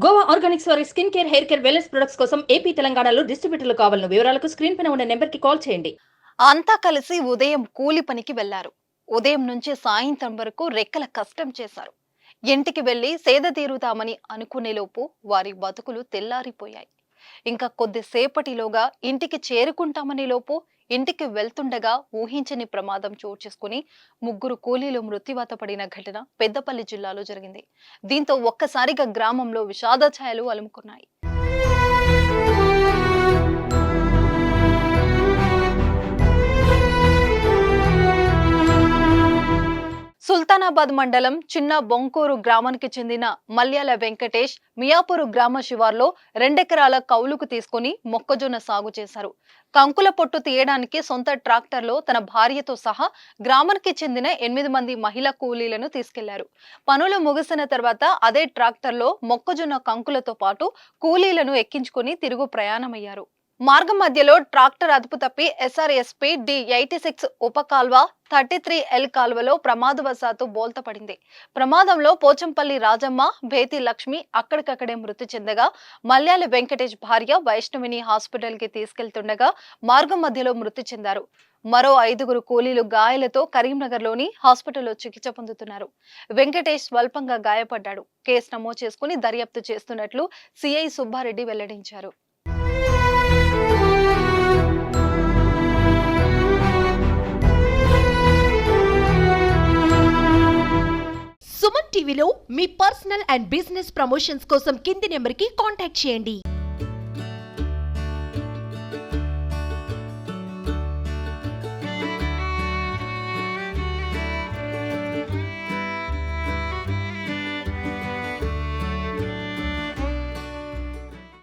Goa Organics వారి skin care, hair care, wellness products కోసం AP, తెలంగాణలో డిస్ట్రిబ్యూటర్లు కావాలను వివరాలకు స్క్రీన్ పైన ఉన్న నెంబర్కి కాల్ చేయండి. అంతా కలిసి ఉదయం కూలి పనికి వెళ్లారు. ఉదయం నుంచి సాయంత్రం వరకు రెక్కల కష్టం చేశారు. ఇంటికి వెళ్లి సేద తీరుతామని అనుకునేలోపు వారి బతుకులు తెల్లారిపోయాయి. ఇంకా కొద్దిసేపటిలోగా ఇంటికి చేరుకుంటామనే లోపు ఇంటికి వెళ్తుండగా ఊహించని ప్రమాదం చోటు చేసుకుని ముగ్గురు కూలీలు మృత్యువాత పడిన ఘటన పెద్దపల్లి జిల్లాలో జరిగింది. దీంతో ఒక్కసారిగా గ్రామంలో విషాద ఛాయలు అలుముకున్నాయి. సుల్తానాబాద్ మండలం చిన్న బొంకూరు గ్రామానికి చెందిన మల్యాల వెంకటేష్ మియాపూరు గ్రామ శివార్లో 2 ఎకరాల కౌలుకు తీసుకుని మొక్కజొన్న సాగు చేశారు. కంకుల పొట్టు తీయడానికి సొంత ట్రాక్టర్లో తన భార్యతో సహా గ్రామానికి చెందిన 8 మంది మహిళా కూలీలను తీసుకెళ్లారు. పనులు ముగిసిన తర్వాత అదే ట్రాక్టర్లో మొక్కజొన్న కంకులతో పాటు కూలీలను ఎక్కించుకుని తిరుగు ప్రయాణమయ్యారు. మార్గం మధ్యలో ట్రాక్టర్ అదుపు తప్పి SRSP D86 ఉపకాల్వ 33L కాల్వలో ప్రమాదవశాత్తు బోల్తపడింది. ప్రమాదంలో పోచంపల్లి రాజమ్మ, భేతి లక్ష్మి అక్కడికక్కడే మృతి చెందగా మల్యాల వెంకటేష్ భార్య వైష్ణవిని హాస్పిటల్ కి తీసుకెళ్తుండగా మార్గం మధ్యలో మృతి చెందారు. మరో 5 కూలీలు గాయాలతో కరీంనగర్లోని హాస్పిటల్లో చికిత్స పొందుతున్నారు. వెంకటేష్ స్వల్పంగా గాయపడ్డాడు. కేసు నమోదు చేసుకుని దర్యాప్తు చేస్తున్నట్లు సిఐ సుబ్బారెడ్డి వెల్లడించారు. సుమన్ టీవీలో మీ పర్సనల్ అండ్ బిజినెస్ ప్రమోషన్స్ కోసం కింది నెంబర్కి కాంటాక్ట్ చేయండి.